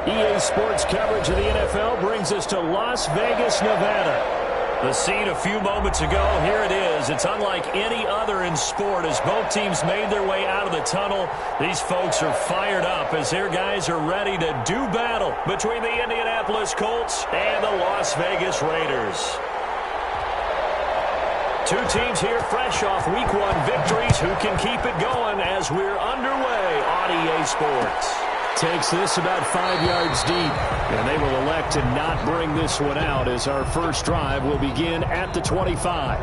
EA Sports coverage of the NFL brings us to Las Vegas, Nevada. The scene a few moments ago, here it is. It's unlike any other in sport as both teams made their way out of the tunnel. These folks are fired up as their guys are ready to do battle between the Indianapolis Colts and the Las Vegas Raiders. Two teams here fresh off Week 1 victories. Who can keep it going as we're underway on EA Sports? Takes this about 5 yards deep, and they will elect to not bring this one out as our first drive will begin at the 25.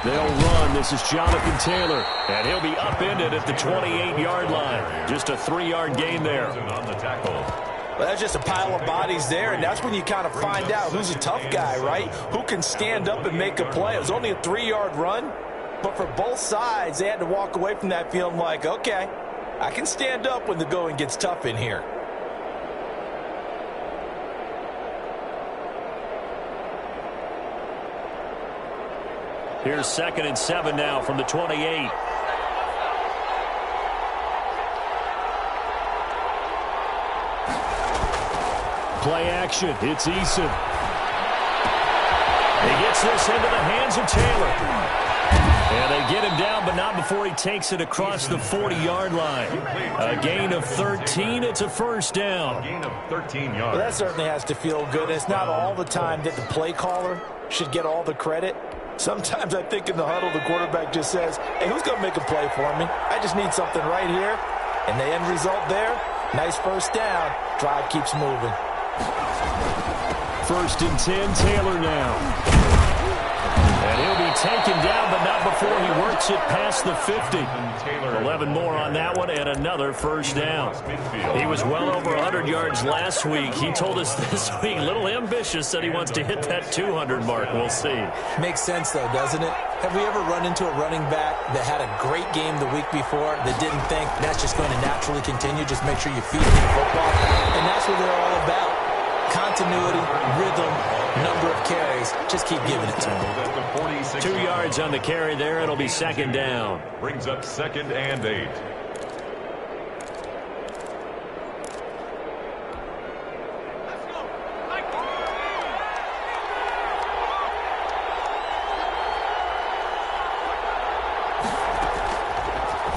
They'll run. This is Jonathan Taylor, and he'll be upended at the 28-yard line. Just a 3-yard gain there. On the tackle. Well, that's just a pile of bodies there, and that's when you kind of find out who's a tough guy, right? Who can stand up and make a play. It was only a 3-yard run, but for both sides, they had to walk away from that feeling like, okay, I can stand up when the going gets tough in here. Here's 2nd and 7 now from the 28. Play action. It's Eason. He gets this into the hands of Taylor. And they get him down, but not before he takes it across the 40-yard line. A gain of 13. It's a first down. A gain of 13 yards. Well, that certainly has to feel good. It's not all the time that the play caller should get all the credit. Sometimes I think in the huddle, the quarterback just says, hey, who's going to make a play for me? I just need something right here. And the end result there, nice first down. Drive keeps moving. 1st and 10, Taylor now. And he'll be taken down, but not before he works it past the 50. 11 more on that one and another first down. He was well over 100 yards last week. He told us this week, a little ambitious, said he wants to hit that 200 mark. We'll see. Makes sense, though, doesn't it? Have we ever run into a running back that had a great game the week before that didn't think that's just going to naturally continue? Just make sure you feed him the football. And that's what they're all about. Continuity, rhythm, number of carries. Just keep giving it to him. 2 yards on the carry there. It'll be 2nd down. Brings up 2nd and 8.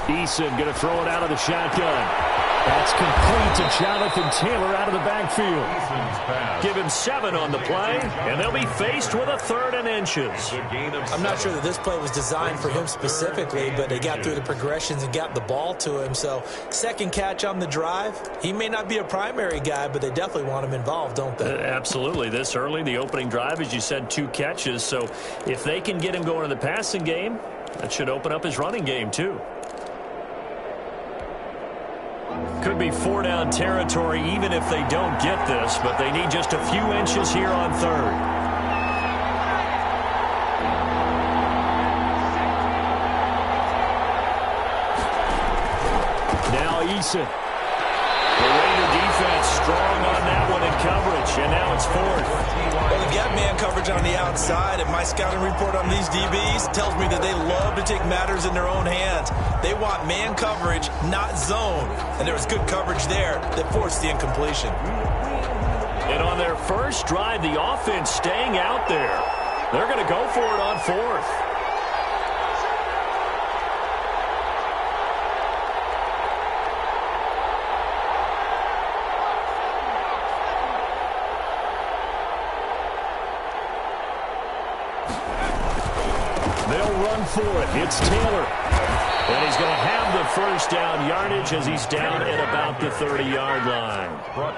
Eason going to throw it out of the shotgun. That's complete to Jonathan Taylor out of the backfield. Give him 7 on the play, and they'll be faced with a 3rd and inches. I'm not sure that this play was designed for him specifically, but they got through the progressions and got the ball to him. So 2nd catch on the drive. He may not be a primary guy, but they definitely want him involved, don't they? Absolutely. This early, the opening drive, as you said, 2 catches. So if they can get him going in the passing game, that should open up his running game too. Could be 4-down territory even if they don't get this, but they need just a few inches here on 3rd. Now Eason. The Raider defense strong on that one in coverage, and now it's 4th. Well, they've got man coverage on the outside, and my scouting report on these DBs tells me that they love to take matters in their own hands. They want man coverage, not zone. And there was good coverage there that forced the incompletion. And on their first drive, the offense staying out there. They're going to go for it on 4th. They'll run for it. It's Taylor. And he's going to have the first down yardage as he's down at about the 30-yard line.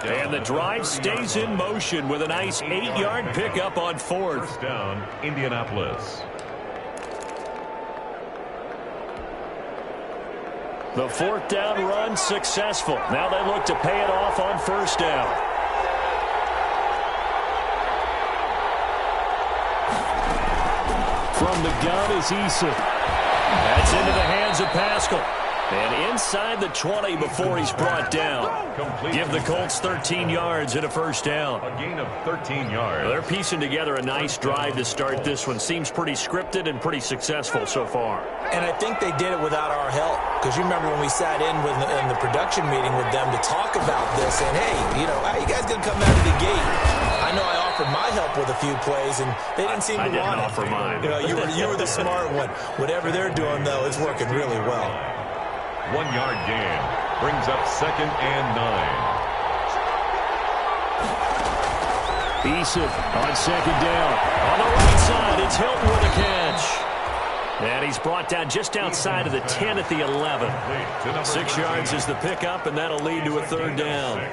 And the drive stays in motion with a nice 8-yard pickup on fourth. First down, Indianapolis. The fourth down run successful. Now they look to pay it off on first down. From the gun is Issa. That's into the hands of Pascal. And inside the 20 before he's brought down. Give the Colts 13 yards and a first down. A gain of 13 yards. They're piecing together a nice drive to start this one. Seems pretty scripted and pretty successful so far. And I think they did it without our help. Because you remember when we sat in the production meeting with them to talk about this. And, hey, how you guys going to come out of the gate? I know I offered my help with a few plays, and they didn't seem to want it. I didn't offer mine. You were the smart one. Whatever they're doing, though, it's working really well. 1-yard gain brings up 2nd and 9. Eason on second down. On the right side, it's Hilton with a catch. And he's brought down just outside of the 10 at the 11. 6 yards is the pickup, and that'll lead to a third down.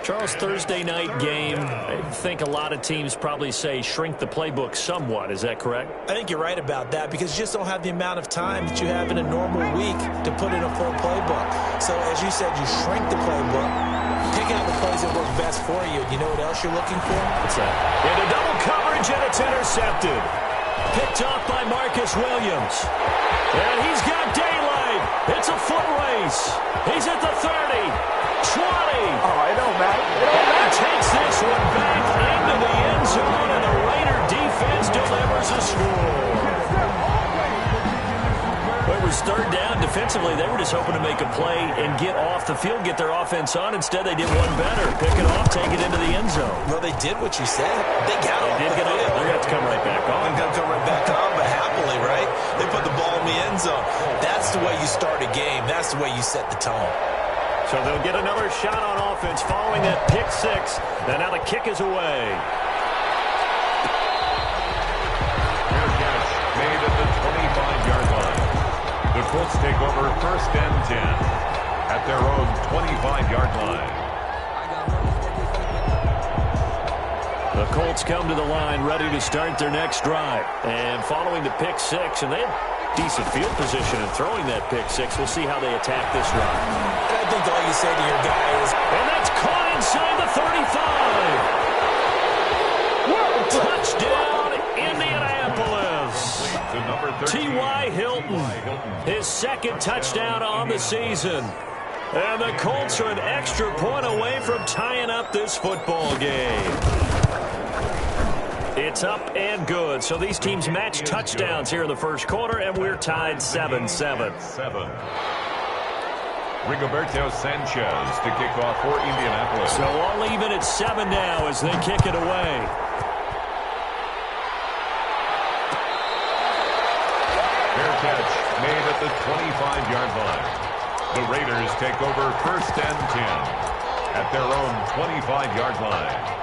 Charles, Thursday night game, I think a lot of teams probably say shrink the playbook somewhat. Is that correct? I think you're right about that because you just don't have the amount of time that you have in a normal week to put in a full playbook. So, as you said, you shrink the playbook, pick out the plays that work best for you. You know what else you're looking for? What's that? Into double coverage, and it's intercepted. Picked off by Marcus Williams. And he's got daylight. It's a foot race. He's at the 30. 20. Oh, it don't matter. And takes this one back into the end zone, and the Raider defense delivers a score. Well, it was third down. Defensively, they were just hoping to make a play and get off the field, get their offense on. Instead, they did one better. Pick it off, take it into the end zone. Well, they did what you said. They got off the field. They're going to have to come right back on. They're going to come right back on, but happily, right? They put the ball in the end zone. That's the way you start a game. That's the way you set the tone. So they'll get another shot on offense following that pick six. And now the kick is away. Fair catch made at the 25-yard line. The Colts take over 1st and 10 at their own 25-yard line. The Colts come to the line ready to start their next drive. And following the pick six, and they have decent field position and throwing that pick six. We'll see how they attack this drive. I think all you say to your guy is, and that's caught inside the 35. Touchdown, Indianapolis. T.Y. Hilton, his second touchdown on the season. And the Colts are an extra point away from tying up this football game. It's up and good. So these teams match touchdowns here in the first quarter, and we're tied 7-7. Rigoberto Sanchez to kick off for Indianapolis. So all even at 7 now as they kick it away. Fair catch made at the 25-yard line. The Raiders take over 1st and 10 at their own 25-yard line.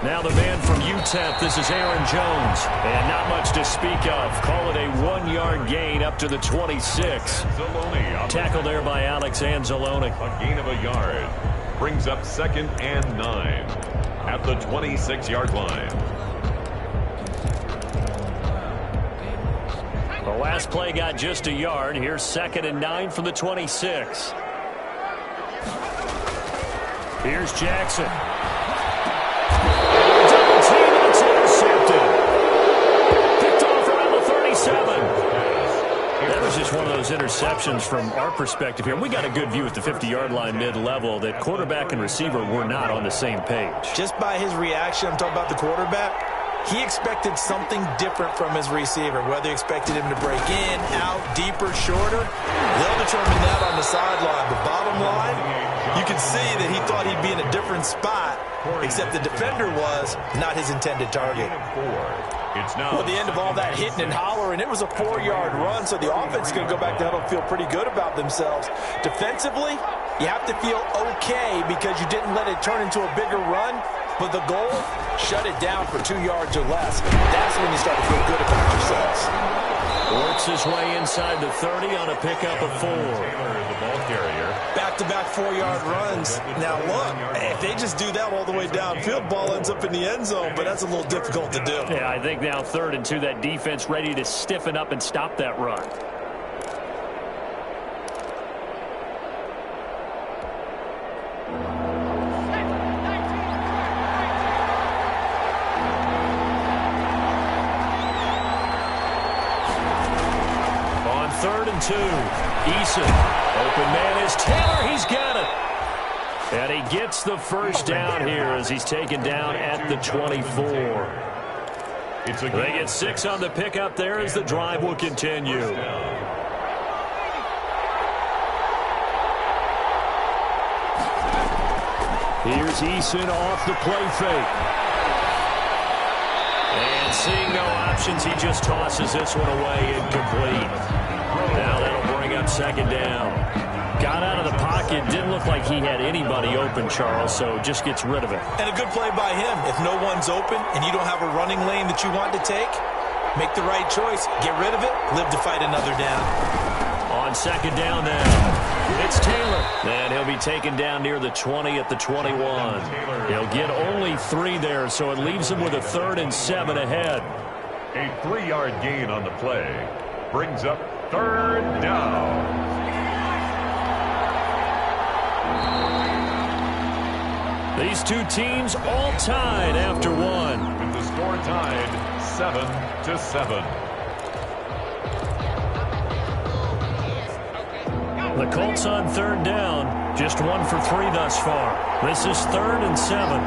Now the man from UTEP, this is Aaron Jones. And not much to speak of. Call it a 1-yard gain up to the 26. Tackle there by Alex Anzalone. A gain of a yard. Brings up 2nd and 9 at the 26-yard line. The last play got just a yard. Here's 2nd and 9 from the 26. Here's Jackson. Just one of those interceptions from our perspective here. We got a good view at the 50-yard line mid-level that quarterback and receiver were not on the same page. Just by his reaction, I'm talking about the quarterback, he expected something different from his receiver. Whether he expected him to break in, out, deeper, shorter, they'll determine that on the sideline. The bottom line, You could see that he thought he'd be in a different spot, except the defender was not his intended target. It's now Well, at the end of all that hitting and hollering, it was a 4-yard run, so the offense is going to go back to huddle and feel pretty good about themselves. Defensively, you have to feel okay because you didn't let it turn into a bigger run, but the goal, shut it down for 2 yards or less. That's when you start to feel good about yourselves. Works his way inside the 30 on a pickup of 4. Taylor, the ball carrier. Back-to-back 4-yard runs. Now, look, if they just do that all the way downfield, ball ends up in the end zone, but that's a little difficult to do. Yeah, I think now 3rd and 2, that defense ready to stiffen up and stop that run. On 3rd and 2, Eason. Open man is Taylor. He's got it. And he gets the first down here as he's taken down at the 24. They get 6 on the pickup there as the drive will continue. Here's Eason off the play fake. And seeing no options, he just tosses this one away incomplete. Now that'll bring up 2nd down. Got out of the pocket, didn't look like he had anybody open, Charles, so just gets rid of it. And a good play by him. If no one's open and you don't have a running lane that you want to take, make the right choice. Get rid of it, live to fight another down. On 2nd down now, it's Taylor. And he'll be taken down near the 20 at the 21. He'll get only 3 there, so it leaves him with a 3rd and 7 ahead. A 3-yard gain on the play brings up 3rd down. These two teams all tied after 1. With the score tied 7-7. The Colts on 3rd down, just 1 for 3 thus far. This is 3rd and 7.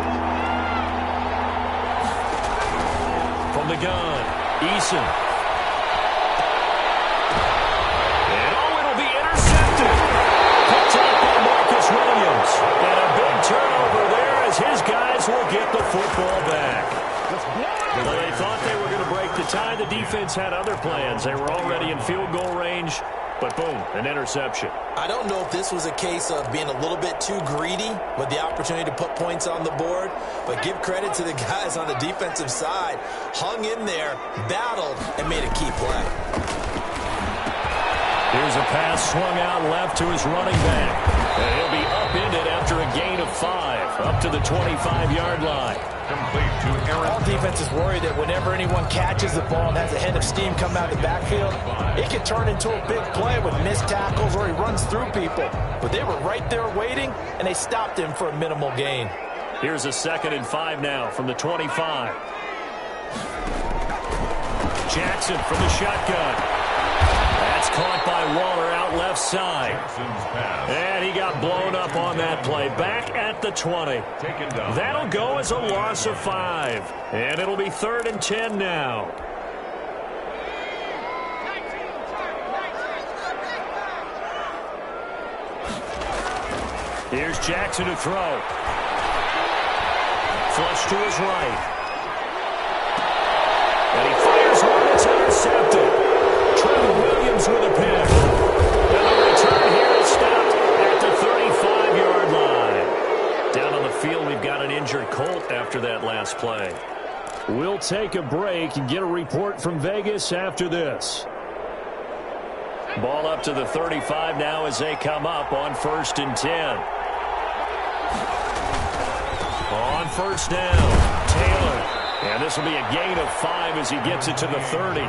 From the gun, Eason. And it'll be intercepted. Picked up by Marcus Williams. And a big turnover there as his guys will get the football back. Well, they thought they were going to break the tie. The defense had other plans. They were already in field goal range. But boom, an interception. I don't know if this was a case of being a little bit too greedy with the opportunity to put points on the board, but give credit to the guys on the defensive side. Hung in there, battled, and made a key play. Here's a pass swung out left to his running back. And he'll be upended after a gain of 5, up to the 25-yard line. Complete to Aaron. All defense is worried that whenever anyone catches the ball and has a head of steam come out of the backfield, it can turn into a big play with missed tackles or he runs through people. But they were right there waiting, and they stopped him for a minimal gain. Here's a 2nd and 5 now from the 25. Jackson from the shotgun. That's caught by Waller out left side. And he got blown up on that play. Back at the 20. That'll go as a loss of 5. And it'll be 3rd and 10 now. Here's Jackson to throw. Flush to his right. And he fires one that's intercepted. Trevor Williams with a pick. And the return here is stopped at the 35-yard line. Down on the field, we've got an injured Colt after that last play. We'll take a break and get a report from Vegas after this. Ball up to the 35 now as they come up on 1st and 10. On 1st down, Taylor. And this will be a gain of 5 as he gets it to the 30.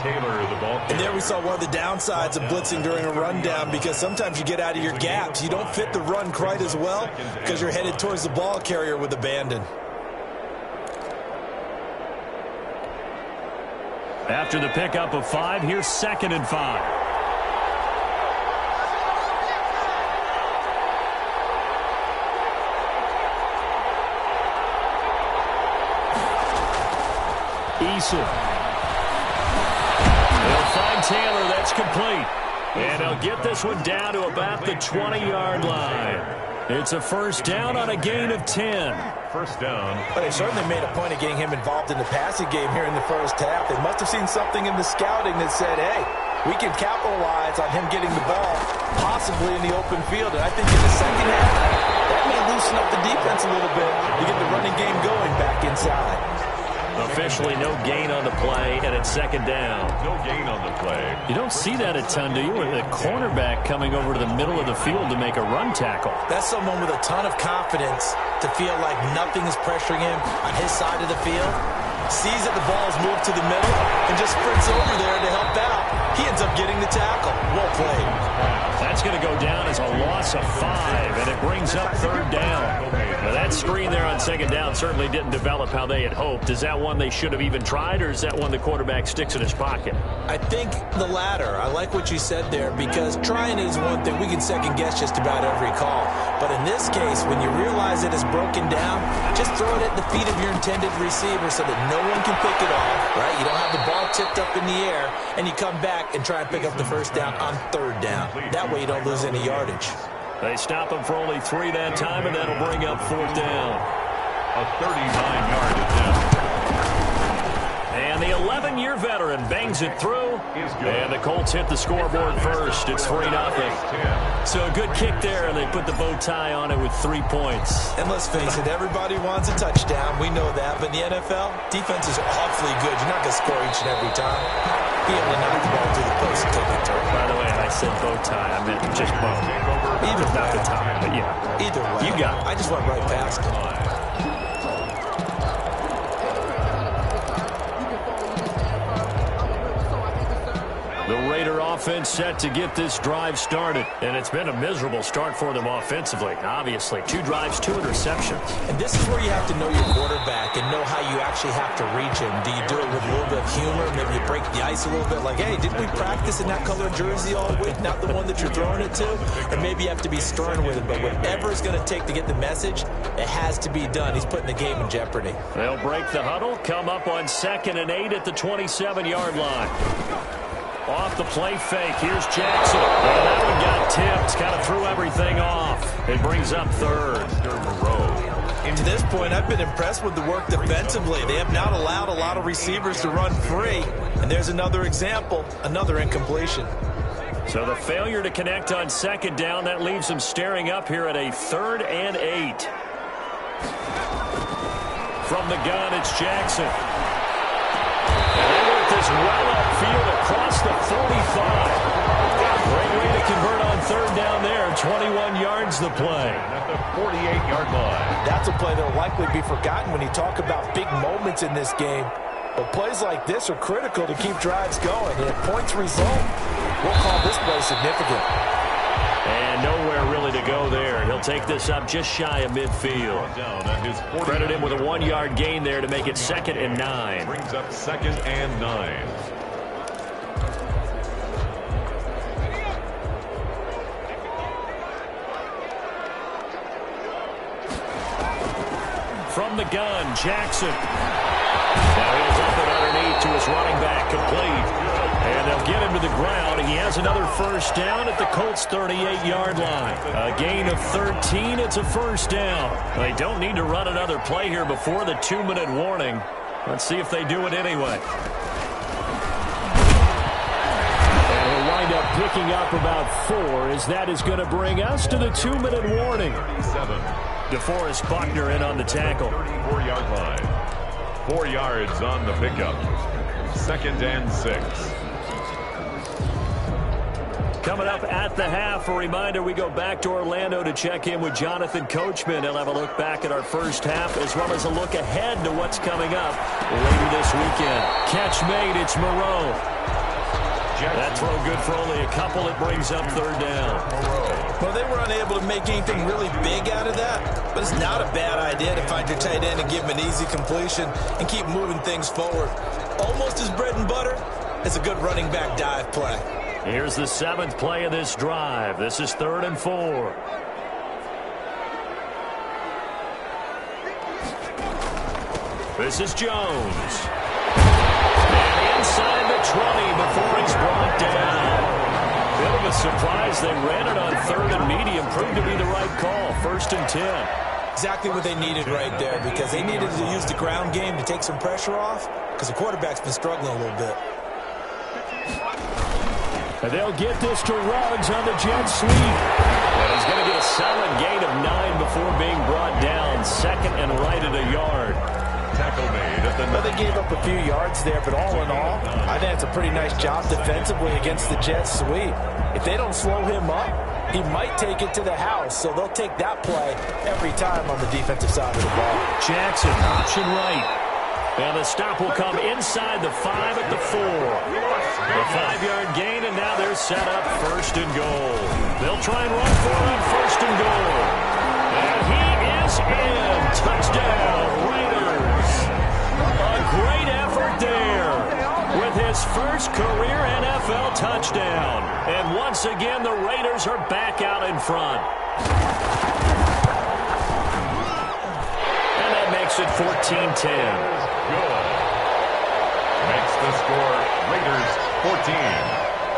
Taylor, the ball. And there we saw one of the downsides of blitzing during a rundown, because sometimes you get out of your gaps. You don't fit the run quite as well because you're headed towards the ball carrier with abandon. After the pickup of 5, here's 2nd and 5. Eason. They'll find Taylor. That's complete. And they'll get this one down to about the 20-yard line. It's a first down on a gain of 10. First down. But they certainly made a point of getting him involved in the passing game here in the first half. They must have seen something in the scouting that said, hey, we can capitalize on him getting the ball, possibly in the open field. And I think in the second half, that may loosen up the defense a little bit to get the running game going back inside. Officially no gain on the play, and it's second down. No gain on the play. You don't see that a ton, do you? With a cornerback coming over to the middle of the field to make a run tackle. That's someone with a ton of confidence to feel like nothing is pressuring him on his side of the field. Sees that the ball's moved to the middle and just sprints over there to help out. He ends up getting the tackle. Well played. That's going to go down as a loss of 5, and it brings up third down. Now, that screen there on second down certainly didn't develop how they had hoped. Is that one they should have even tried, or is that one the quarterback sticks in his pocket? I think the latter. I like what you said there, because trying is one thing. We can second guess just about every call. But in this case, when you realize it is broken down, just throw it at the feet of your intended receiver so that no one can pick it off, right? You don't have the ball tipped up in the air, and you come back and try and pick up the first down on third down. That way you don't lose any yardage. They stop him for only 3 that time, and that'll bring up fourth down. A 39-yard attempt. And the 11-year veteran bangs it through, and the Colts hit the scoreboard first. It's 3-0. So a good kick there, and they put the bow tie on it with 3 points. And let's face it, everybody wants a touchdown. We know that. But in the NFL, defenses are awfully good. You're not going to score each and every time. Be able to knock the ball through the post and take it to it. By the way, I said bow tie. I meant just bow. Either not way. the tie, but yeah. Either way. You got it. I just went right past it. The Raider offense set to get this drive started. And it's been a miserable start for them offensively. Obviously, 2 drives, 2 interceptions. And this is where you have to know your quarterback and know how you actually have to reach him. Do you do it with a little bit of humor? Maybe you break the ice a little bit like, hey, didn't we practice in that color jersey all week? Not the one that you're throwing it to? Or maybe you have to be stern with it. But whatever it's going to take to get the message, it has to be done. He's putting the game in jeopardy. They'll break the huddle, come up on 2nd and 8 at the 27-yard line. Off the play fake. Here's Jackson. Well, that one got tipped. Kind of threw everything off. It brings up third. To this point, I've been impressed with the work defensively. They have not allowed a lot of receivers to run free. And there's another example, another incompletion. So the failure to connect on 2nd down, that leaves them staring up here at a 3rd and 8. From the gun, it's Jackson. And they work this well upfield across the 45. Great way to convert on 3rd down there. 21 yards the play. At the 48-yard line. That's a play that will likely be forgotten when you talk about big moments in this game. But plays like this are critical to keep drives going. And if points result, we'll call this play significant. And nowhere really to go there. He'll take this up just shy of midfield. Credit him with a 1-yard gain there to make it 2nd and 9. Brings up 2nd and 9. From the gun, Jackson. Now he's up and underneath to his running back, complete. And they'll get him to the ground. He has another first down at the Colts' 38-yard line. A gain of 13. It's a first down. They don't need to run another play here before the 2-minute warning. Let's see if they do it anyway. And we'll wind up picking up about 4, as that is going to bring us to the 2-minute warning. 7. DeForest Buckner in on the tackle. 34-yard line. 4 yards on the pickup. 2nd and 6. Coming up at the half, a reminder, we go back to Orlando to check in with Jonathan Coachman. He'll have a look back at our first half, as well as a look ahead to what's coming up later this weekend. Catch made, it's Moreau. That throw good for only a couple. It brings up 3rd down. Well, they were unable to make anything really big out of that, but it's not a bad idea to find your tight end and give him an easy completion and keep moving things forward. Almost as bread and butter as a good running back dive play. Here's the 7th play of this drive. This is 3rd and 4. This is Jones. And inside the 20 before he's brought down. Bit of a surprised they ran it on 3rd and medium. Proved to be the right call. 1st and 10. Exactly what they needed right there, because they needed to use the ground game to take some pressure off, because the quarterback's been struggling a little bit. And they'll get this to Ruggs on the jet sweep. And he's going to get a solid gain of 9 before being brought down. 2nd and right at a yard. Tackle made at the... Well, they gave up a few yards there, but all in all, I think it's a pretty nice job defensively against the jet sweep. If they don't slow him up, he might take it to the house, so they'll take that play every time on the defensive side of the ball. Jackson, option right. And the stop will come inside the 5 at the 4. A 5-yard gain, and now they're set up 1st and goal. They'll try and run for it on 1st and goal. And he is in. Touchdown, Raiders. A great effort there with his first career NFL touchdown. And once again, the Raiders are back out in front. And that makes it 14-10. Good. Makes the score Raiders 14,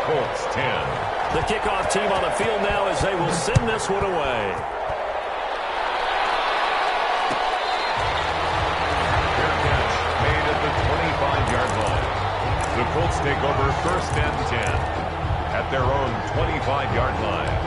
Colts 10. The kickoff team on the field now as they will send this one away. Fair catch made at the 25-yard line. The Colts take over 1st and 10 at their own 25-yard line.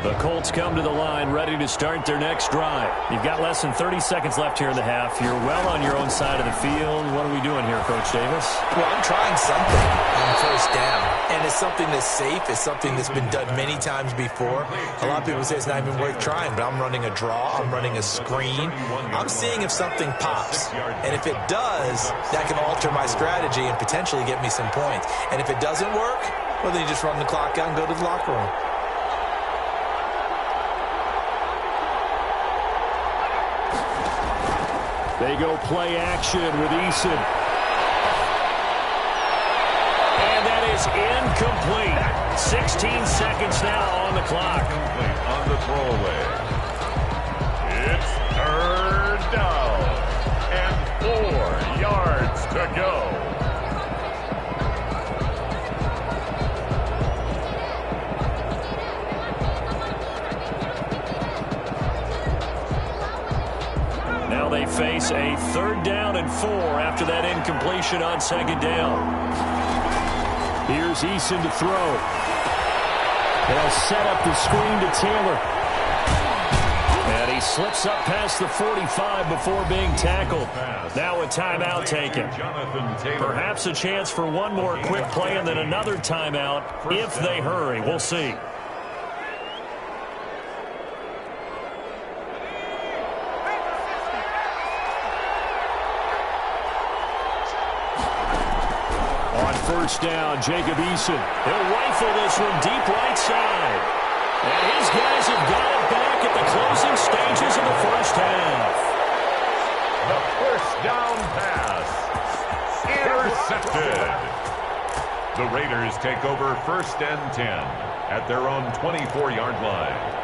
The Colts come to the line ready to start their next drive. You've got less than 30 seconds left here in the half. You're well on your own side of the field. What are we doing here, Coach Davis? Well, I'm trying something on 1st down. And it's something that's safe. It's something that's been done many times before. A lot of people say it's not even worth trying, but I'm running a draw. I'm running a screen. I'm seeing if something pops. And if it does, that can alter my strategy and potentially get me some points. And if it doesn't work, well, then you just run the clock out and go to the locker room. They go play action with Eason. And that is incomplete. 16 seconds now on the clock. On the throwaway. It's 3rd down and 4 yards to go. Now they face a 3rd down and 4 after that incompletion on 2nd down. Here's Eason to throw. They'll set up the screen to Taylor. And he slips up past the 45 before being tackled. Now a timeout taken. Perhaps a chance for one more quick play and then another timeout if they hurry. We'll see. On 1st down, Jacob Eason. He'll rifle this one deep right side. And his guys have got it back at the closing stages of the 1st half. The 1st down pass. Intercepted. The Raiders take over 1st and 10 at their own 24-yard line.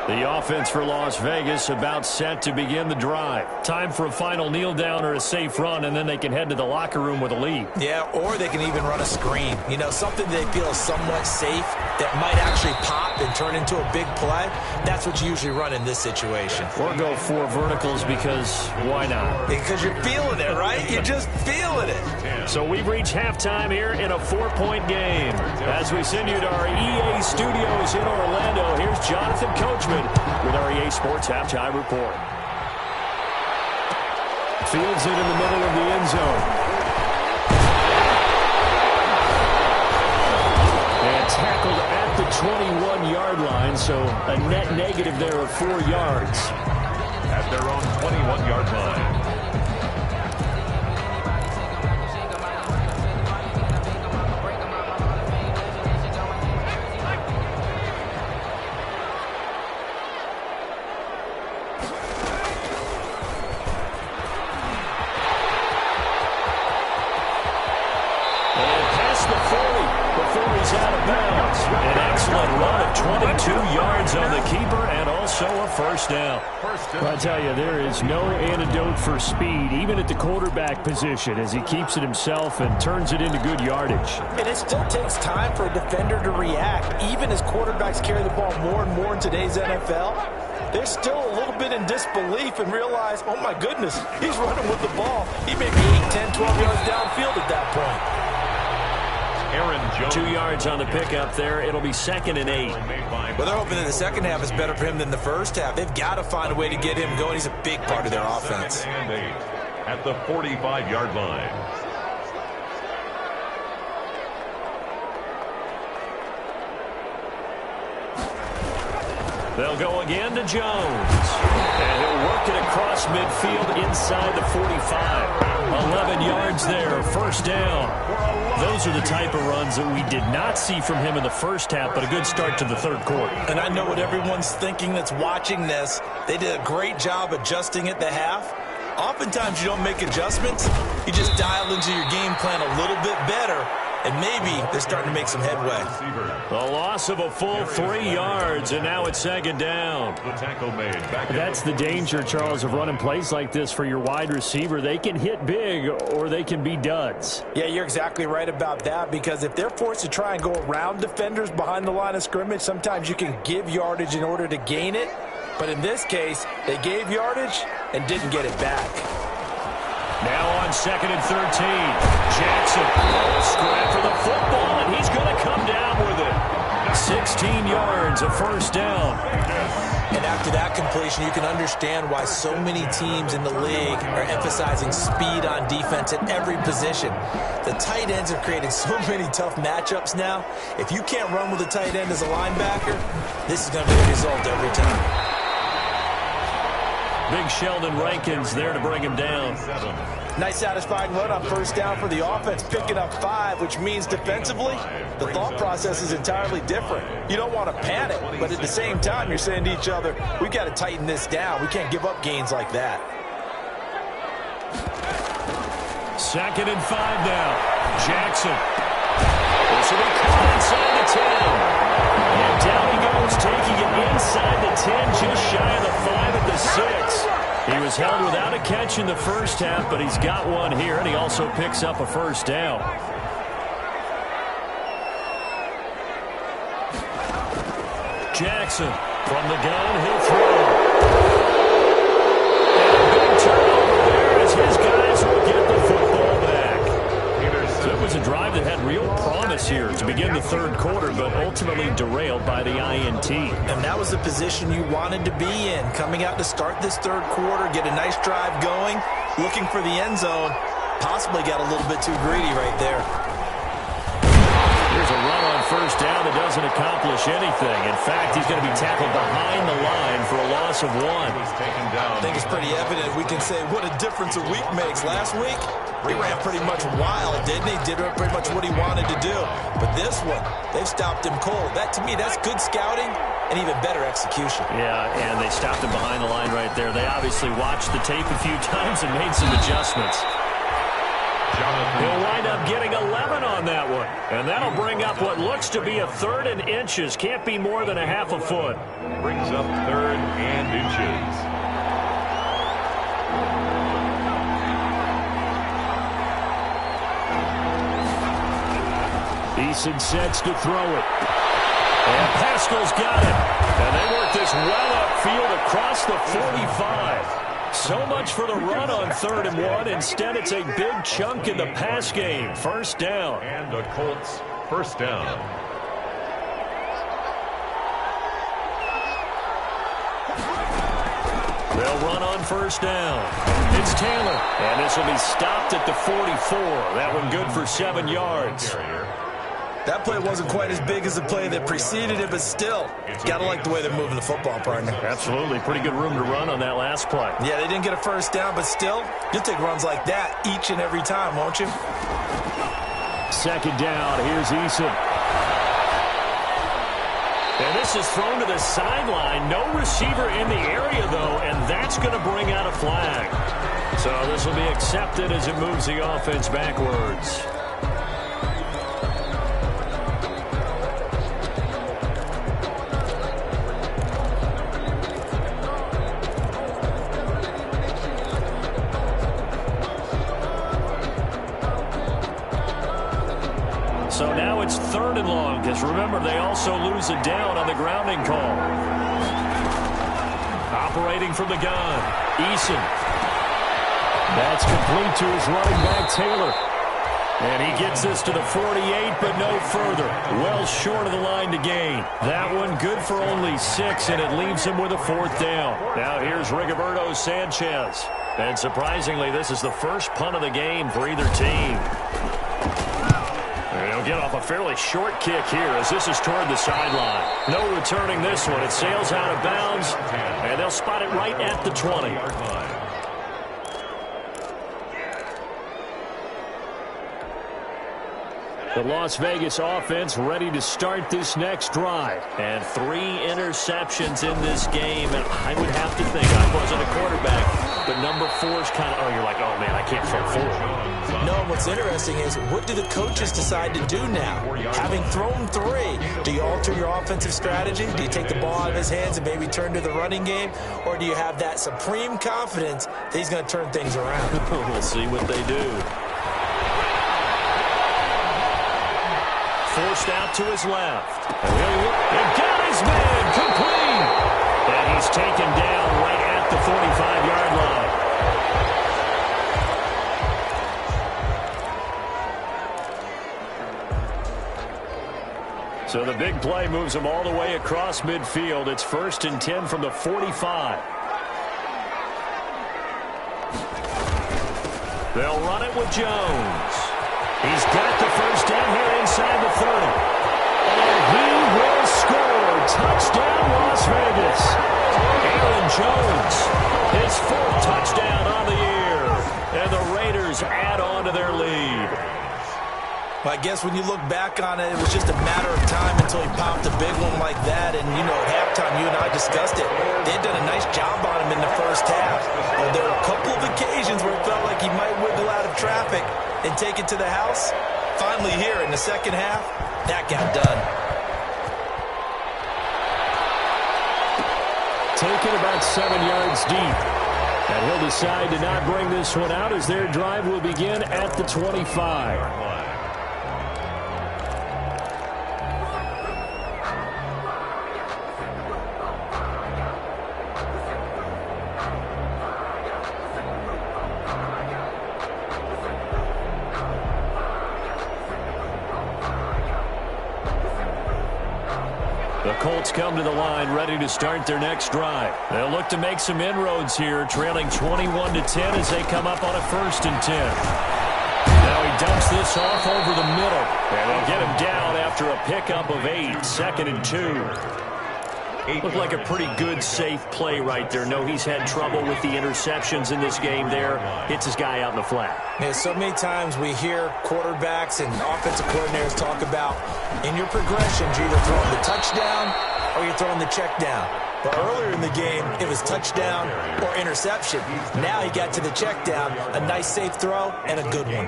The offense for Las Vegas about set to begin the drive. Time for a final kneel down or a safe run, and then they can head to the locker room with a lead. Yeah, or they can even run a screen. You know, something they feel somewhat safe that might actually pop and turn into a big play. That's what you usually run in this situation. Or go 4 verticals because why not? Because you're feeling it, right? You're just feeling it. So we've reached halftime here in a 4-point game. As we send you to our EA studios in Orlando, here's Jonathan Coachman with our EA Sports Halftime Report. Fields it in the middle of the end zone. And tackled at the 21-yard line, so a net negative there of 4 yards. At their own 21-yard line. Before he's out of bounds. An excellent run of 22 yards on the keeper and also also a first down. I tell you, there is no antidote for speed, even at the quarterback position, as he keeps it himself and turns it into good yardage. And it still takes time for a defender to react. Even as quarterbacks carry the ball more and more in today's NFL, they're still a little bit in disbelief and realize, oh my goodness, he's running with the ball. He may be 8, 10, 12 yards downfield at that point. Aaron Jones. 2 yards on the pickup there. It'll be 2nd and 8. Well, they're hoping that the second half is better for him than the first half. They've got to find a way to get him going. He's a big part of their offense. 2nd and 8 at the 45-yard line. They'll go again to Jones. And he'll work it across midfield inside the 45. 11 yards there, first down. Those are the type of runs that we did not see from him in the first half, but a good start to the third quarter. And I know what everyone's thinking that's watching this. They did a great job adjusting at the half. Oftentimes you don't make adjustments. You just dial into your game plan a little bit better, and maybe they're starting to make some headway. A loss of a full 3 yards, and now it's 2nd down. The tackle made. That's the danger, Charles, of running plays like this for your wide receiver. They can hit big or they can be duds. Yeah, you're exactly right about that, because if they're forced to try and go around defenders behind the line of scrimmage, sometimes you can give yardage in order to gain it. But in this case, they gave yardage and didn't get it back. Now on 2nd and 13. Jackson, scrap for the football, and he's going to come down with it. 16 yards, a first down. And after that completion, you can understand why so many teams in the league are emphasizing speed on defense at every position. The tight ends have created so many tough matchups now. If you can't run with a tight end as a linebacker, this is going to be the result every time. Big Sheldon Rankins there to bring him down. Nice satisfying run on first down for the offense, picking up 5, which means defensively, the thought process is entirely different. You don't want to panic, but at the same time, you're saying to each other, we've got to tighten this down. We can't give up gains like that. 2nd and 5 now. Jackson. This will be caught inside the 10. And down he goes, taking it inside the 10, just shy of the 5 at the 6. He was held without a catch in the first half, but he's got one here, and he also picks up a first down. Jackson from the gun, he'll throw. And a big turnover there as his guys will get the football back. So it was a drive that had real promise here to begin the third quarter, but ultimately derailed by the INT. And that was the position you wanted to be in, coming out to start this third quarter, get a nice drive going, looking for the end zone, possibly got a little bit too greedy right there. Here's a run on first down that doesn't accomplish anything. In fact, he's going to be tackled behind the line for a loss of 1. He's taken down. I think it's pretty evident. We can say what a difference a week makes. Last week, he ran pretty much wild, didn't he? Did pretty much what he wanted to do. But this one, they've stopped him cold. That, to me, that's good scouting and even better execution. Yeah, and they stopped him behind the line right there. They obviously watched the tape a few times and made some adjustments. He'll wind up getting 11 on that one. And that'll bring up what looks to be a 3rd and inches. Can't be more than a half a foot. Brings up 3rd and inches. Eason sets to throw it. And Pascal's got it. And they work this well upfield across the 45. So much for the run on 3rd and 1. Instead, it's a big chunk in the pass game. First down. And the Colts first down. They'll run on first down. It's Taylor. And this will be stopped at the 44. That one good for 7 yards. That play wasn't quite as big as the play that preceded it, but still, got to like the way they're moving the football, partner. Absolutely. Pretty good room to run on that last play. Yeah, they didn't get a first down, but still, you'll take runs like that each and every time, won't you? 2nd down. Here's Eason. And this is thrown to the sideline. No receiver in the area, though, and that's going to bring out a flag. So this will be accepted as it moves the offense backwards. Because remember, they also lose a down on the grounding call. Operating from the gun, Eason. That's complete to his running back, Taylor. And he gets this to the 48, but no further. Well short of the line to gain. That one good for only 6, and it leaves him with a 4th down. Now here's Rigoberto Sanchez. And surprisingly, this is the first punt of the game for either team. And he'll get off a fairly short kick here as this is toward the sideline. No returning this one. It sails out of bounds, and they'll spot it right at the 20. The Las Vegas offense ready to start this next drive. And 3 interceptions in this game. And I would have to think, I wasn't a quarterback, but number 4 is kind of, oh, you're like, oh, man, I can't throw 4. No, what's interesting is, what do the coaches decide to do now? Having thrown 3, do you alter your offensive strategy? Do you take the ball out of his hands and maybe turn to the running game? Or do you have that supreme confidence that he's going to turn things around? We'll see what they do. Forced out to his left. And got his man complete. And he's taken down right at the 45-yard line. So the big play moves him all the way across midfield. It's 1st and 10 from the 45. They'll run it with Jones. He's got the first down here inside the 30. And he will score. Touchdown, Las Vegas. Aaron Jones, his 4th touchdown on the year. And the Raiders add on to their lead. Well, I guess when you look back on it, it was just a matter of time until he popped a big one like that. And, you know, at halftime, you and I discussed it. They'd done a nice job on him in the first half. But there were a couple of occasions where it felt like he might wiggle out of traffic and take it to the house. Finally here in the second half, that got done. Taken about 7 yards deep. And he'll decide to not bring this one out as their drive will begin at the 25. The Colts come to the line ready to start their next drive. They'll look to make some inroads here, trailing 21-10 as they come up on a 1st and 10. Now he dumps this off over the middle, and they'll get him down after a pickup of 8, 2nd and 2. Looked like a pretty good, safe play right there. No, he's had trouble with the interceptions in this game there. Hits his guy out in the flat. Yeah, so many times we hear quarterbacks and offensive coordinators talk about, in your progressions, you're either throwing the touchdown or you're throwing the check down. But earlier in the game, it was touchdown or interception. Now he got to the check down, a nice safe throw, and a good one.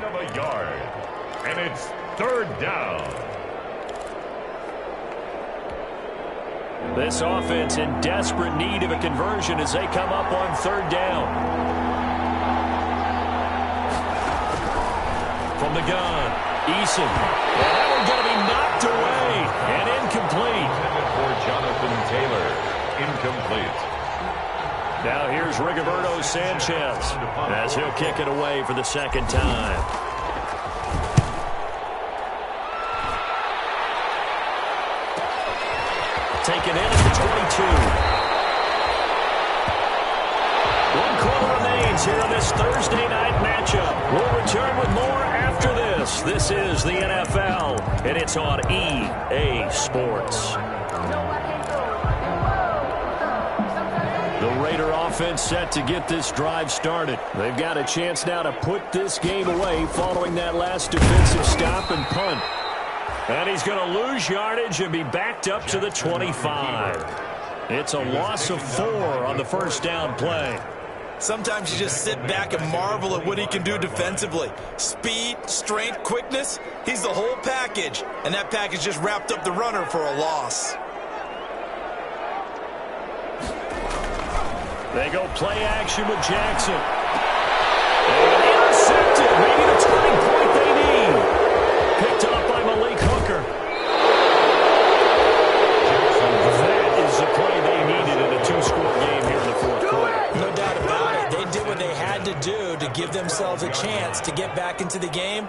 And it's 3rd down. This offense in desperate need of a conversion as they come up on 3rd down. From the gun, Eason. And that one going to be knocked away and incomplete. For Jonathan Taylor, incomplete. Now here's Rigoberto Sanchez as he'll kick it away for the 2nd time. Taken in at the 22. 1 quarter remains here in this Thursday night matchup. We'll return with more after this. This is the NFL, and it's on EA Sports. The Raider offense set to get this drive started. They've got a chance now to put this game away following that last defensive stop and punt. And he's going to lose yardage and be backed up to the 25. It's a loss of 4 on the 1st down play. Sometimes you just sit back and marvel at what he can do defensively. Speed, strength, quickness, he's the whole package. And that package just wrapped up the runner for a loss. They go play action with Jackson. And intercepted. Maybe the turning point they need. Picked up by Malik Hooker. themselves a chance to get back into the game.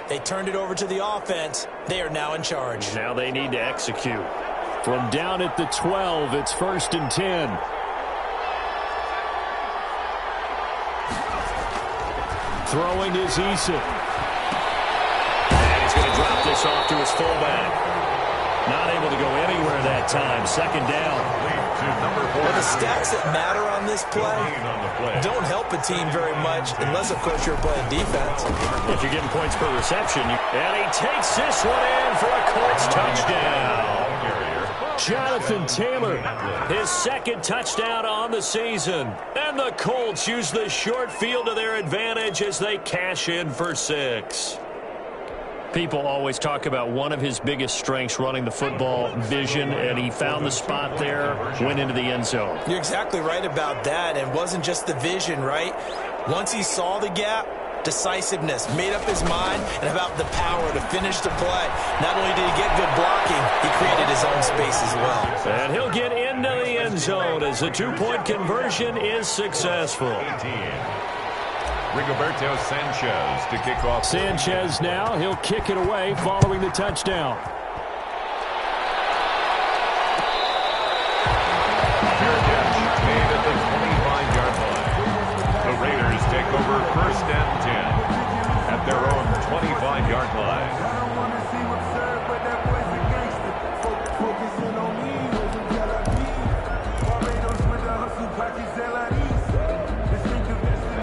They turned it over to the offense. They are now in charge. Now they need to execute. From down at the 12, it's 1st and 10. Throwing is Eason. And he's going to drop this off to his fullback. Not able to go anywhere that time. 2nd down. Well, the stats that matter on this play don't help a team very much unless, of course, you're playing defense. If you're getting points per reception. And he takes this one in for a Colts touchdown. Jonathan Taylor, his 2nd touchdown on the season. And the Colts use the short field to their advantage as they cash in for 6. People always talk about one of his biggest strengths running the football, vision, and he found the spot there, went into the end zone. You're exactly right about that, and it wasn't just the vision, right? Once he saw the gap, decisiveness, made up his mind, and about the power to finish the play. Not only did he get good blocking, he created his own space as well. And he'll get into the end zone as the 2-point conversion is successful. Rigoberto Sanchez to kick off. Sanchez now, he'll kick it away following the touchdown. Fair catch made at the 25-yard line. The Raiders take over 1st and 10 at their own 25-yard line.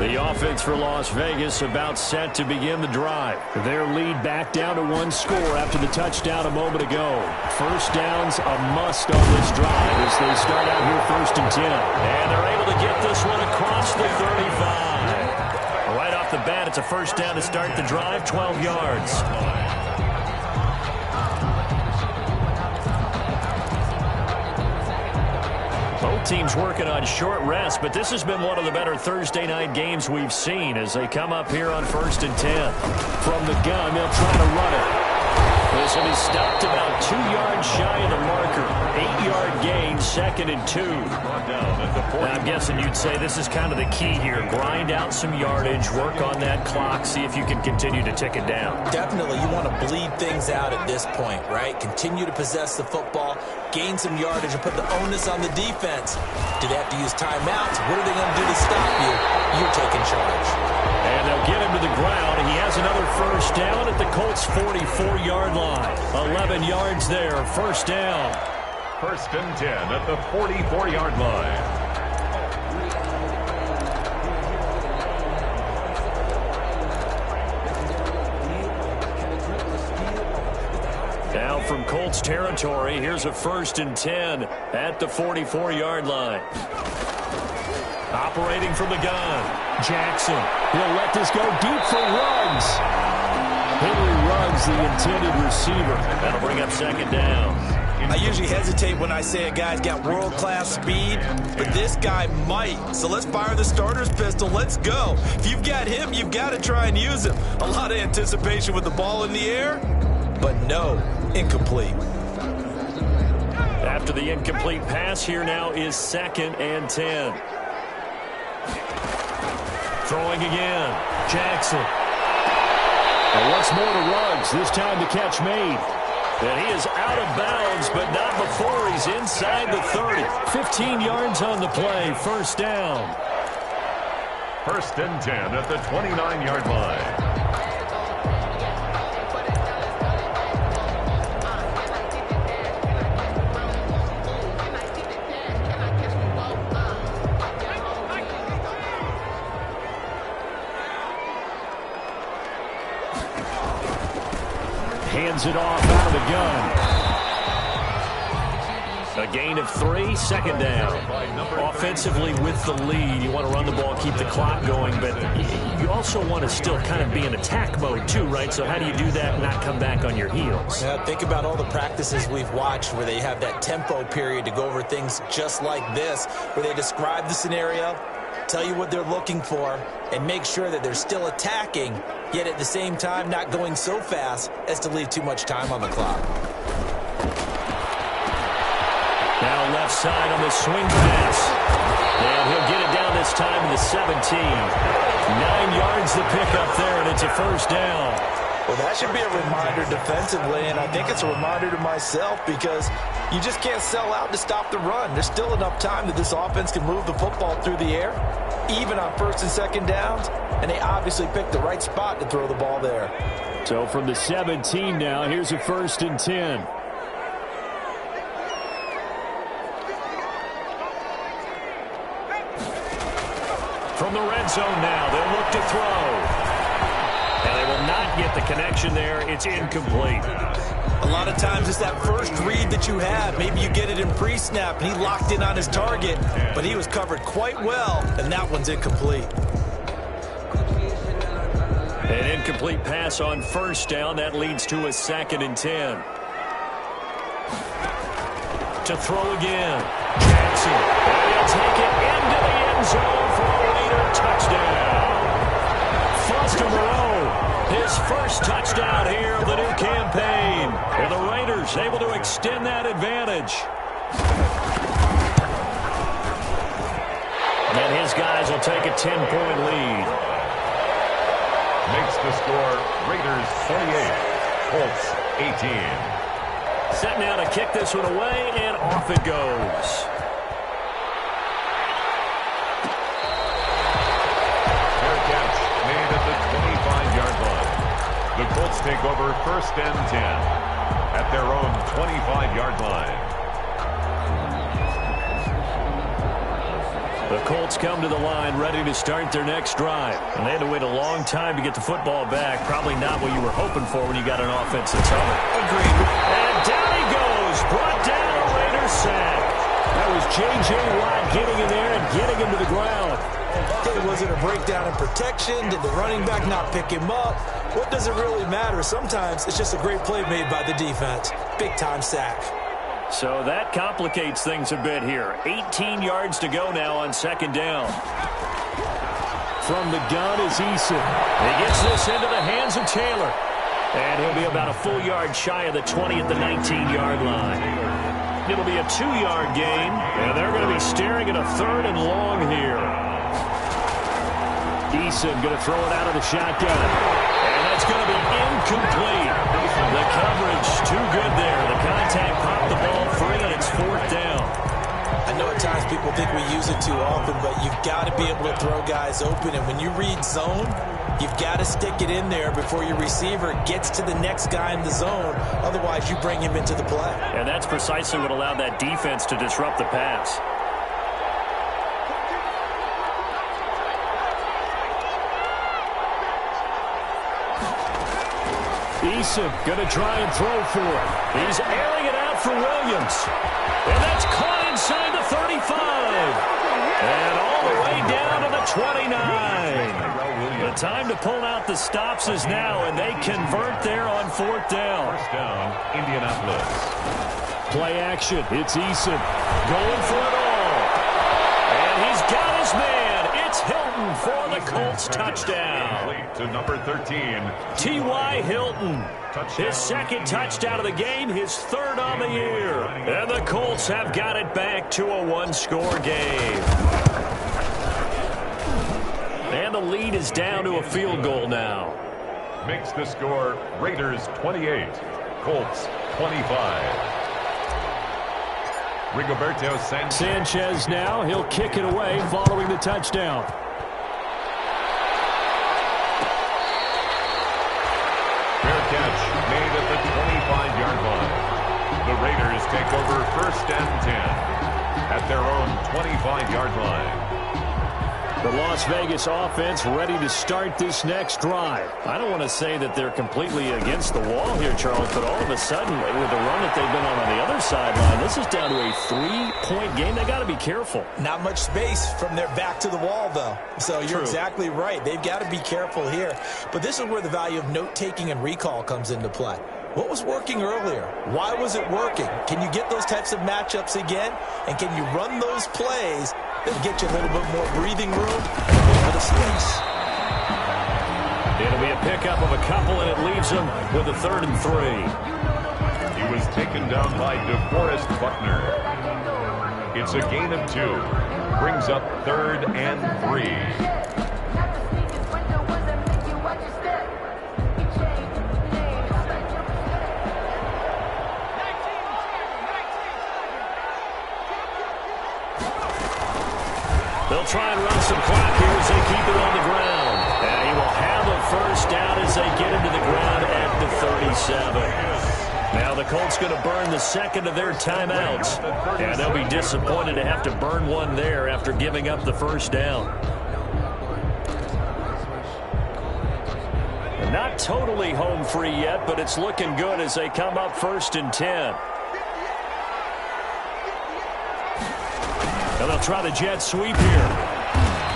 The offense for Las Vegas about set to begin the drive. Their lead back down to 1 score after the touchdown a moment ago. 1st downs a must on this drive as they start out here 1st and 10. And they're able to get this one across the 35. Right off the bat, it's a 1st down to start the drive, 12 yards. Both teams working on short rest, but this has been one of the better Thursday night games we've seen as they come up here on 1st and 10. From the gun, they'll try to run it. This will be stopped about 2 yards shy of the marker. 8-yard gain, 2nd and 2. Now, I'm guessing you'd say this is kind of the key here. Grind out some yardage, work on that clock, see if you can continue to tick it down. Definitely, you want to bleed things out at this point, right? Continue to possess the football, gain some yardage, and put the onus on the defense. Do they have to use timeouts? What are they going to do to stop you? You're taking charge. And they'll get him to the ground. He has another 1st down at the Colts' 44-yard line. 11 yards there, 1st down. 1st and 10 at the 44-yard line. Now from Colts territory, here's a 1st and 10 at the 44-yard line. Operating from the gun, Jackson. He'll let this go deep for Ruggs. Henry Ruggs, the intended receiver. That'll bring up 2nd down. I usually hesitate when I say a guy's got world-class speed, but this guy might. So let's fire the starter's pistol. Let's go. If you've got him, you've got to try and use him. A lot of anticipation with the ball in the air, but no, incomplete. After the incomplete pass, here now is 2nd and 10. Throwing again, Jackson. And once more to Ruggs, this time the catch made. And he is out of bounds, but not before he's inside the 30. 15 yards on the play, 1st down. 1st and 10 at the 29-yard line. Hands it off out of the gun. A gain of 3, 2nd down. Offensively with the lead, you want to run the ball, keep the clock going, but you also want to still kind of be in attack mode too, right? So how do you do that and not come back on your heels? Yeah, think about all the practices we've watched where they have that tempo period to go over things just like this, where they describe the scenario, tell you what they're looking for, and make sure that they're still attacking, yet at the same time not going so fast as to leave too much time on the clock. Now left left side on the swing pass. And he'll get it down this time to the 17. 9 yards to pick up there, and it's a first down. Well, that should be a reminder defensively, and I think it's a reminder to myself because you just can't sell out to stop the run. There's still enough time that this offense can move the football through the air, even on first and second downs, and they obviously picked the right spot to throw the ball there. So from the 17 now, here's a first and 10. From the red zone now, they'll look to throw. And they will not get the connection there. It's incomplete. A lot of times it's that first read that you have. Maybe you get it in pre-snap, and he locked in on his target, but he was covered quite well, and that one's incomplete. An incomplete pass on first down. That leads to a 2nd and 10. To throw again. Jackson. And he'll take it into the end zone for a Raider touchdown. Foster Moreau, his first touchdown here of the new campaign. And the Raiders able to extend that advantage. And his guys will take a 10-point lead. Makes the score Raiders 28, Colts 18. Set now to kick this one away, and off it goes. Made at the 25-yard line. The Colts take over first and 10 at their own 25-yard line. The Colts come to the line ready to start their next drive. And they had to wait a long time to get the football back. Probably not what you were hoping for when you got an offensive tunnel. Agreed. And down he goes. Brought down a Raiders sack. That was J.J. Watt getting in there and getting him to the ground. Was it a breakdown in protection? Did the running back not pick him up? What does it really matter? Sometimes it's just a great play made by the defense. Big-time sack. So that complicates things a bit here. 18 yards to go now on second down. From the gun is Eason. He gets this into the hands of Taylor. And he'll be about a full yard shy of the 20 at the 19-yard line. It'll be a 2-yard gain, and they're going to be staring at a 3rd and long here. Eason going to throw it out of the shotgun. And that's going to be incomplete. The coverage too good there. The contact popped the ball free, and it's 4th down. I know at times people think we use it too often, but you've got to be able to throw guys open. And when you read zone, you've got to stick it in there before your receiver gets to the next guy in the zone. Otherwise, you bring him into the play. And that's precisely what allowed that defense to disrupt the pass. Eason going to try and throw for it. He's airing it out for Williams. And that's caught inside the 35. And all the way down to the 29. The time to pull out the stops is now, and they convert there on 4th down. First down, Indianapolis. Play action. It's Eason going for it all. And he's got his man. It's Hilton for the Colts touchdown. To number 13. T.Y. Hilton. His 2nd touchdown of the game, his 3rd on the year. And the Colts have got it back to a 1-score game. And the lead is down to a field goal now. Makes the score Raiders 28, Colts 25. Rigoberto Sanchez now, he'll kick it away following the touchdown. Fair catch made at the 25-yard line. The Raiders take over first and 10 at their own 25-yard line. The Las Vegas offense ready to start this next drive. I don't want to say that they're completely against the wall here, Charles, but all of a sudden, with the run that they've been on the other sideline, this is down to a 3-point game. They got to be careful. Not much space from their back to the wall, though. So you're exactly right. They've got to be careful here. But this is where the value of note-taking and recall comes into play. What was working earlier? Why was it working? Can you get those types of matchups again? And can you run those plays that get you a little bit more breathing room and a little bit of space? It'll be a pickup of a couple, and it leaves them with a 3rd and 3. He was taken down by DeForest Buckner. It's a gain of 2. Brings up 3rd and 3. They'll try and run some clock here as they keep it on the ground. And he will have a first down as they get into the ground at the 37. Now the Colts going to burn the second of their timeouts. And they'll be disappointed to have to burn one there after giving up the first down. Not totally home free yet, but it's looking good as they come up 1st and 10. And they'll try the jet sweep here.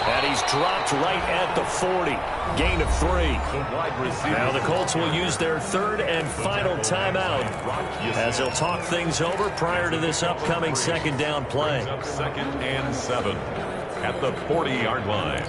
And he's dropped right at the 40. Gain of 3. Now the Colts will use their 3rd and final timeout as they'll talk things over prior to this upcoming 2nd down play. 2nd and 7 at the 40-yard line.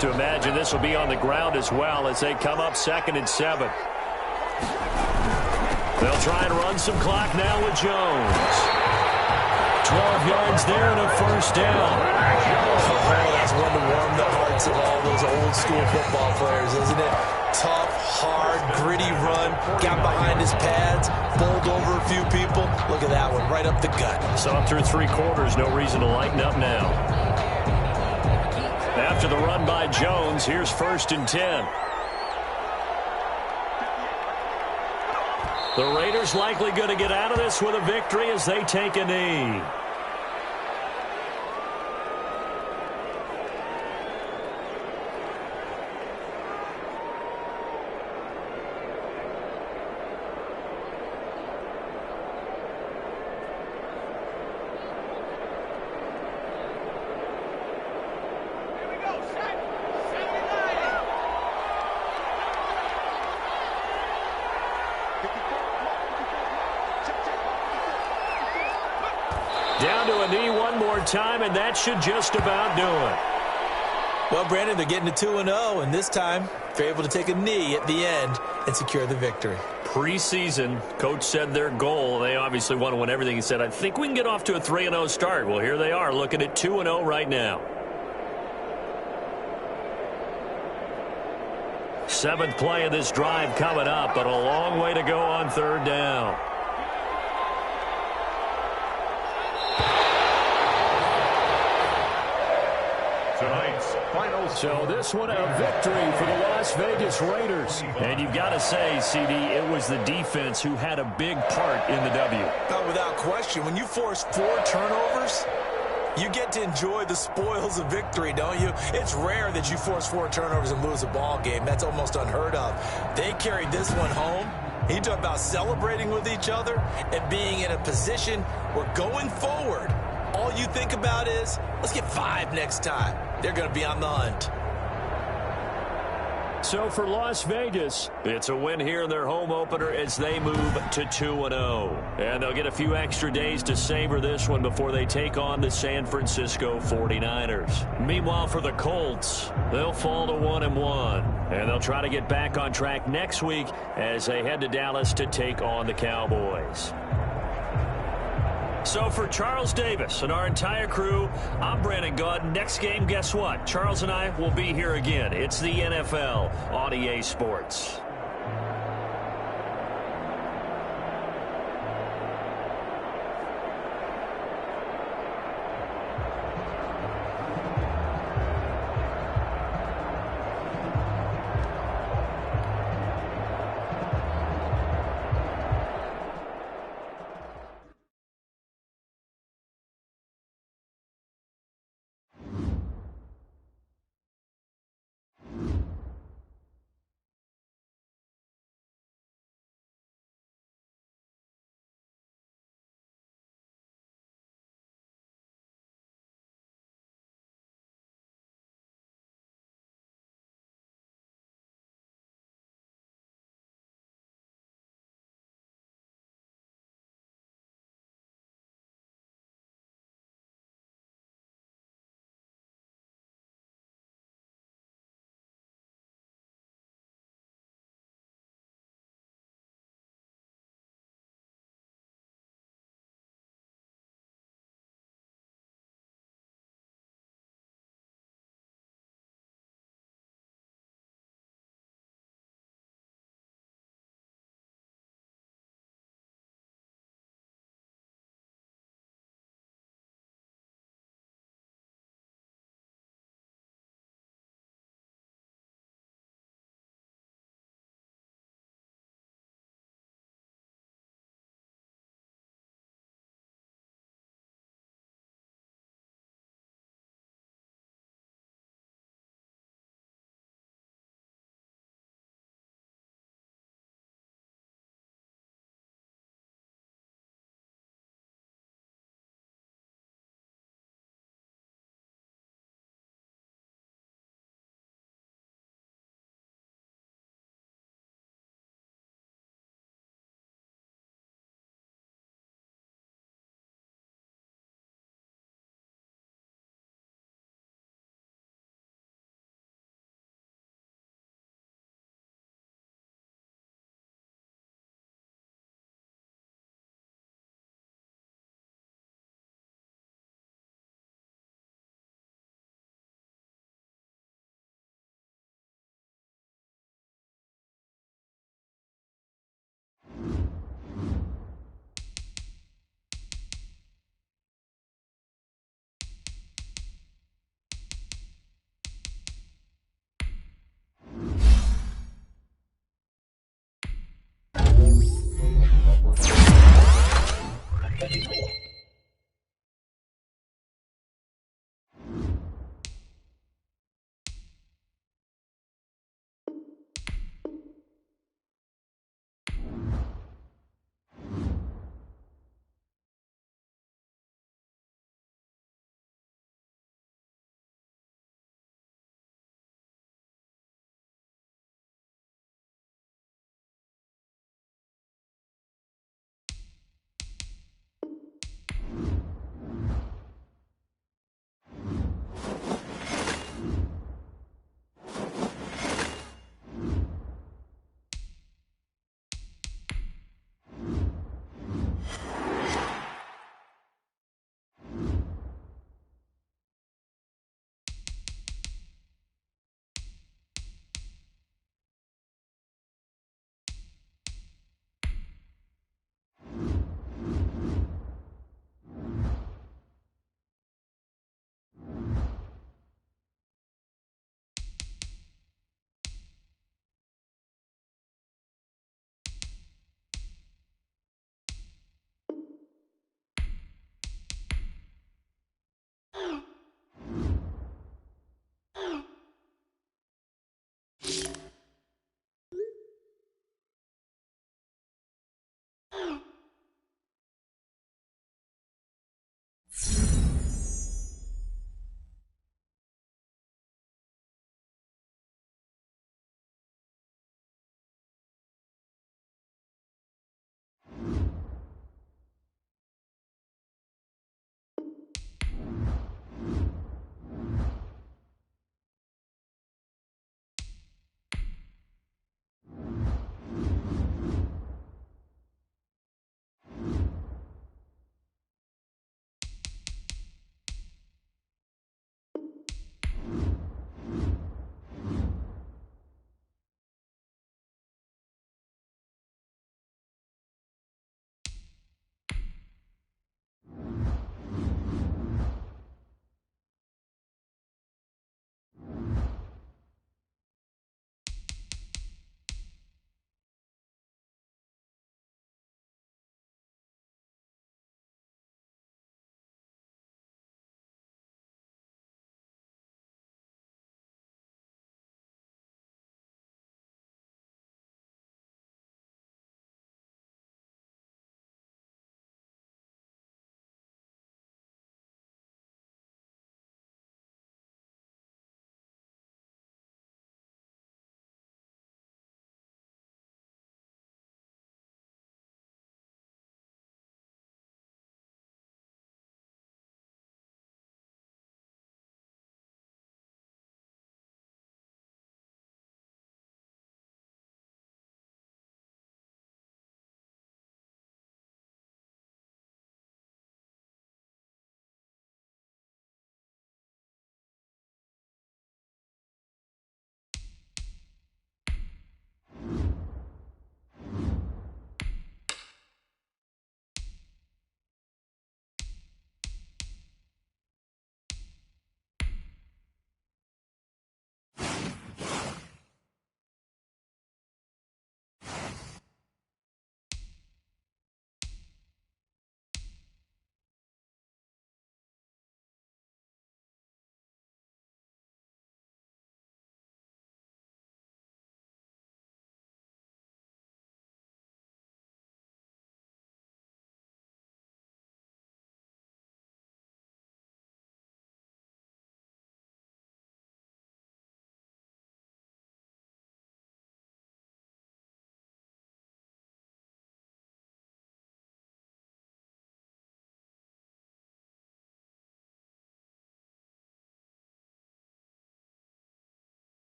To imagine this will be on the ground as well as they come up 2nd and 7. They'll try and run some clock now with Jones. 12 yards there and a first down. Oh, that's one to warm the hearts of all those old school football players, isn't it? Tough, hard, gritty run. Got behind his pads, bowled over a few people. Look at that one, right up the gut. So up through 3 quarters, no reason to lighten up now. After the run by Jones, here's 1st and 10. The Raiders likely going to get out of this with a victory as they take a knee. Down to a knee one more time, and that should just about do it. Well, Brandon, they're getting to 2-0, and this time they're able to take a knee at the end and secure the victory. Preseason, coach said their goal, they obviously want to win everything. He said, I think we can get off to a 3-0 start. Well, here they are looking at 2-0 right now. 7th play of this drive coming up, but a long way to go on 3rd down. So this one a victory for the Las Vegas Raiders. And you've got to say, CD, it was the defense who had a big part in the W. Not without question. When you force 4 turnovers, you get to enjoy the spoils of victory, don't you? It's rare that you force 4 turnovers and lose a ball game. That's almost unheard of. They carried this one home. You talk about celebrating with each other and being in a position where going forward, all you think about is, let's get 5 next time. They're going to be on the hunt. So for Las Vegas, it's a win here in their home opener as they move to 2-0. And they'll get a few extra days to savor this one before they take on the San Francisco 49ers. Meanwhile, for the Colts, they'll fall to 1-1. And they'll try to get back on track next week as they head to Dallas to take on the Cowboys. So for Charles Davis and our entire crew, I'm Brandon Gaudin. Next game, guess what? Charles and I will be here again. It's the NFL on EA Sports.